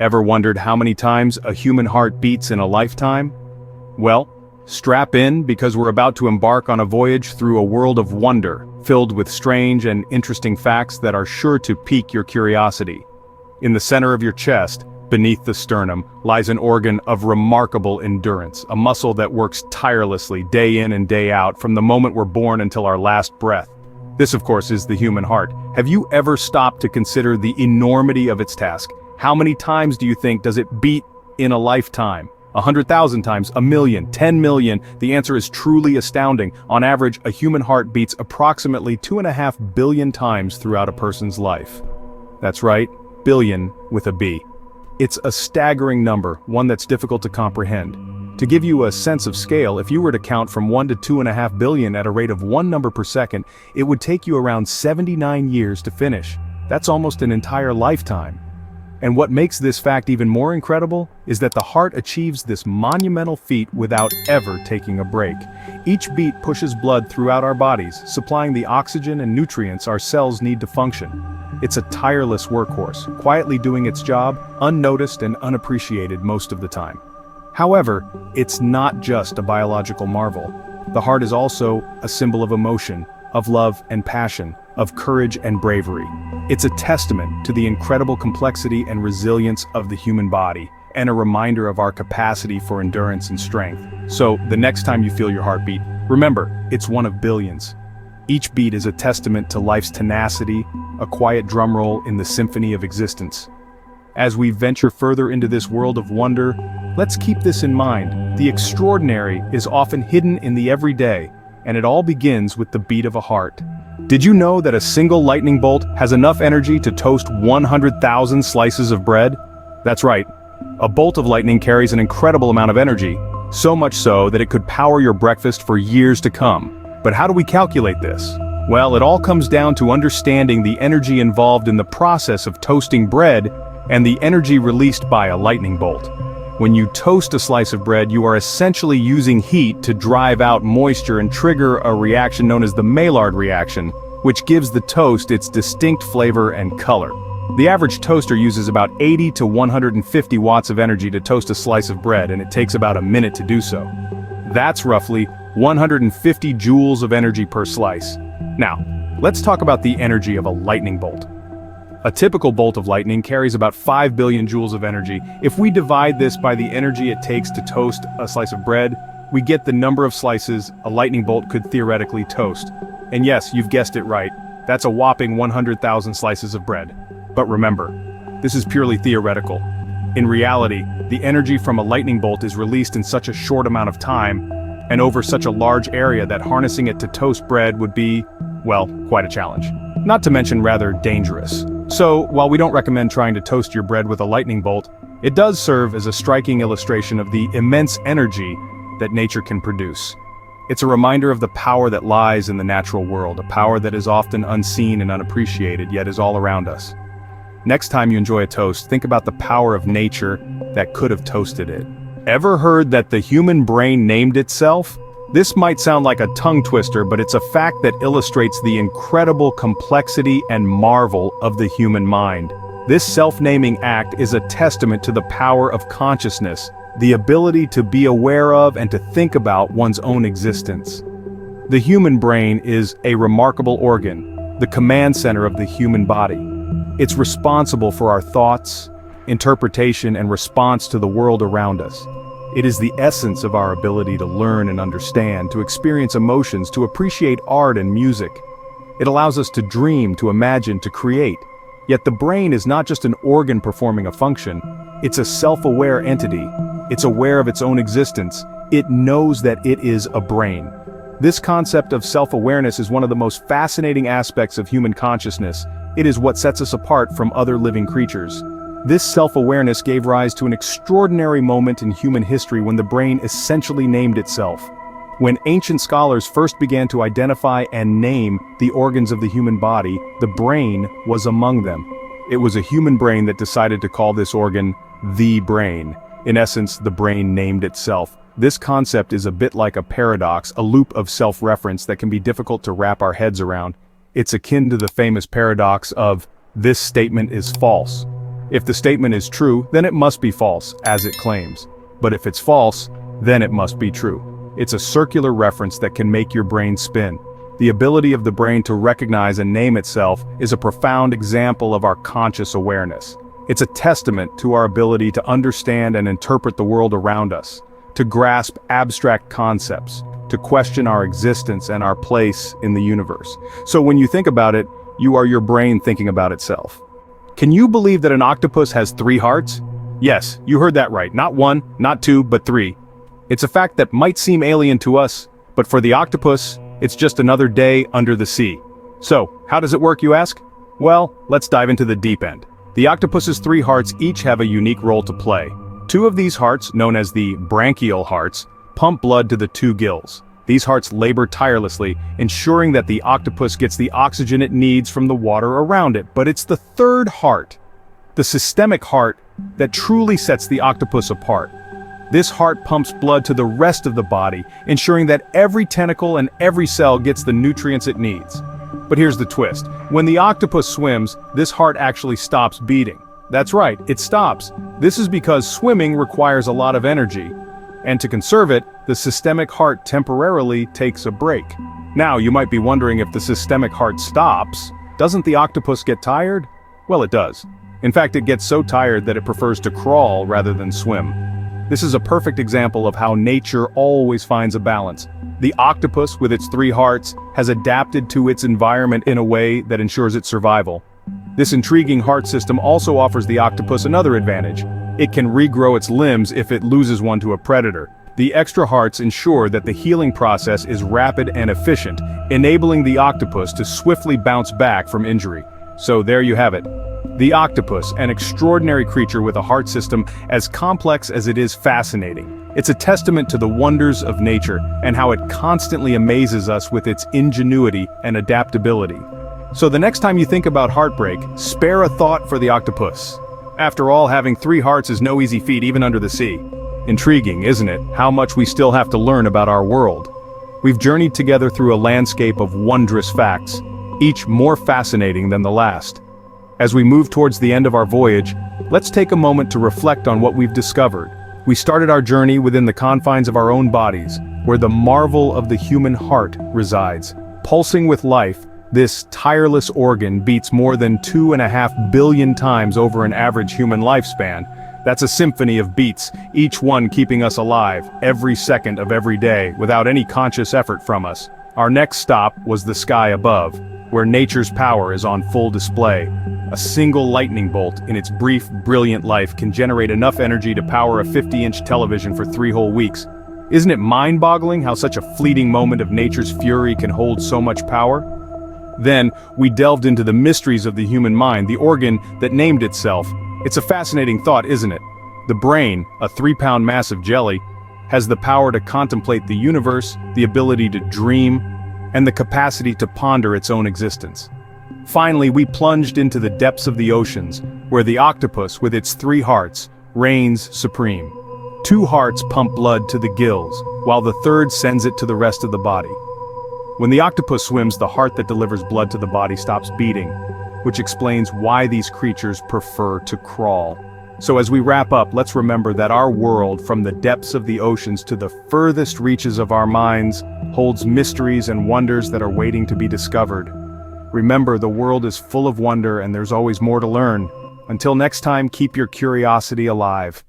Ever wondered how many times a human heart beats in a lifetime? Well, strap in because we're about to embark on a voyage through a world of wonder, filled with strange and interesting facts that are sure to pique your curiosity. In the center of your chest, beneath the sternum, lies an organ of remarkable endurance, a muscle that works tirelessly day in and day out from the moment we're born until our last breath. This, of course, is the human heart. Have you ever stopped to consider the enormity of its task? How many times do you think does it beat in a lifetime? 100,000 times, a million, 10 million? The answer is truly astounding. On average, a human heart beats approximately 2.5 billion times throughout a person's life. That's right, billion with a B. It's a staggering number, one that's difficult to comprehend. To give you a sense of scale, if you were to count from 1 to 2.5 billion at a rate of 1 number per second, it would take you around 79 years to finish. That's almost an entire lifetime. And what makes this fact even more incredible is that the heart achieves this monumental feat without ever taking a break. Each beat pushes blood throughout our bodies, supplying the oxygen and nutrients our cells need to function. It's a tireless workhorse, quietly doing its job, unnoticed and unappreciated most of the time. However, it's not just a biological marvel. The heart is also a symbol of emotion, of love and passion, of courage and bravery. It's a testament to the incredible complexity and resilience of the human body, and a reminder of our capacity for endurance and strength. So, the next time you feel your heartbeat, remember, it's one of billions. Each beat is a testament to life's tenacity, a quiet drumroll in the symphony of existence. As we venture further into this world of wonder, let's keep this in mind. The extraordinary is often hidden in the everyday, and it all begins with the beat of a heart. Did you know that a single lightning bolt has enough energy to toast 100,000 slices of bread? That's right. A bolt of lightning carries an incredible amount of energy, so much so that it could power your breakfast for years to come. But how do we calculate this? Well, it all comes down to understanding the energy involved in the process of toasting bread and the energy released by a lightning bolt. When you toast a slice of bread, you are essentially using heat to drive out moisture and trigger a reaction known as the Maillard reaction, which gives the toast its distinct flavor and color. The average toaster uses about 80 to 150 watts of energy to toast a slice of bread, and it takes about a minute to do so. That's roughly 150 joules of energy per slice. Now, let's talk about the energy of a lightning bolt. A typical bolt of lightning carries about 5 billion joules of energy. If we divide this by the energy it takes to toast a slice of bread, we get the number of slices a lightning bolt could theoretically toast. And yes, you've guessed it right, that's a whopping 100,000 slices of bread. But remember, this is purely theoretical. In reality, the energy from a lightning bolt is released in such a short amount of time, and over such a large area that harnessing it to toast bread would be, well, quite a challenge. Not to mention rather dangerous. So, while we don't recommend trying to toast your bread with a lightning bolt, it does serve as a striking illustration of the immense energy that nature can produce. It's a reminder of the power that lies in the natural world, a power that is often unseen and unappreciated, yet is all around us. Next time you enjoy a toast, think about the power of nature that could have toasted it. Ever heard that the human brain named itself? This might sound like a tongue twister, but it's a fact that illustrates the incredible complexity and marvel of the human mind. This self-naming act is a testament to the power of consciousness, the ability to be aware of and to think about one's own existence. The human brain is a remarkable organ, the command center of the human body. It's responsible for our thoughts, interpretation, and response to the world around us. It is the essence of our ability to learn and understand, to experience emotions, to appreciate art and music. It allows us to dream, to imagine, to create. Yet the brain is not just an organ performing a function, it's a self-aware entity. It's aware of its own existence. It knows that it is a brain. This concept of self-awareness is one of the most fascinating aspects of human consciousness. It is what sets us apart from other living creatures. This self-awareness gave rise to an extraordinary moment in human history when the brain essentially named itself. When ancient scholars first began to identify and name the organs of the human body, the brain was among them. It was a human brain that decided to call this organ the brain. In essence, the brain named itself. This concept is a bit like a paradox, a loop of self-reference that can be difficult to wrap our heads around. It's akin to the famous paradox of, "This statement is false," If the statement is true, then it must be false, as it claims. But if it's false, then it must be true. It's a circular reference that can make your brain spin. The ability of the brain to recognize and name itself is a profound example of our conscious awareness. It's a testament to our ability to understand and interpret the world around us, to grasp abstract concepts, to question our existence and our place in the universe. So when you think about it, you are your brain thinking about itself. Can you believe that an octopus has 3 hearts? Yes, you heard that right. Not 1, not 2, but 3. It's a fact that might seem alien to us, but for the octopus, it's just another day under the sea. So, how does it work, you ask? Well, let's dive into the deep end. The octopus's 3 hearts each have a unique role to play. 2 of these hearts, known as the branchial hearts, pump blood to the 2 gills. These hearts labor tirelessly, ensuring that the octopus gets the oxygen it needs from the water around it. But it's the 3rd heart, the systemic heart, that truly sets the octopus apart. This heart pumps blood to the rest of the body, ensuring that every tentacle and every cell gets the nutrients it needs. But here's the twist. When the octopus swims, this heart actually stops beating. That's right, it stops. This is because swimming requires a lot of energy. And to conserve it, the systemic heart temporarily takes a break. Now, you might be wondering, if the systemic heart stops, doesn't the octopus get tired? Well, it does. In fact, it gets so tired that it prefers to crawl rather than swim. This is a perfect example of how nature always finds a balance. The octopus, with its 3 hearts, has adapted to its environment in a way that ensures its survival. This intriguing heart system also offers the octopus another advantage. It can regrow its limbs if it loses one to a predator. The extra hearts ensure that the healing process is rapid and efficient, enabling the octopus to swiftly bounce back from injury. So there you have it. The octopus, an extraordinary creature with a heart system as complex as it is fascinating. It's a testament to the wonders of nature and how it constantly amazes us with its ingenuity and adaptability. So the next time you think about heartbreak, spare a thought for the octopus. After all, having 3 hearts is no easy feat even under the sea. Intriguing, isn't it, how much we still have to learn about our world? We've journeyed together through a landscape of wondrous facts, each more fascinating than the last. As we move towards the end of our voyage, let's take a moment to reflect on what we've discovered. We started our journey within the confines of our own bodies, where the marvel of the human heart resides. Pulsing with life, this tireless organ beats more than 2.5 billion times over an average human lifespan. That's a symphony of beats, each one keeping us alive, every second of every day, without any conscious effort from us. Our next stop was the sky above, where nature's power is on full display. A single lightning bolt in its brief, brilliant life can generate enough energy to power a 50-inch television for 3 whole weeks. Isn't it mind-boggling how such a fleeting moment of nature's fury can hold so much power? Then, we delved into the mysteries of the human mind, the organ that named itself. It's a fascinating thought, isn't it? The brain, a 3-pound mass of jelly, has the power to contemplate the universe, the ability to dream, and the capacity to ponder its own existence. Finally, we plunged into the depths of the oceans, where the octopus, with its 3 hearts, reigns supreme. 2 hearts pump blood to the gills, while the 3rd sends it to the rest of the body. When the octopus swims, the heart that delivers blood to the body stops beating, which explains why these creatures prefer to crawl. So as we wrap up, let's remember that our world, from the depths of the oceans to the furthest reaches of our minds, holds mysteries and wonders that are waiting to be discovered. Remember, the world is full of wonder and there's always more to learn. Until next time, keep your curiosity alive.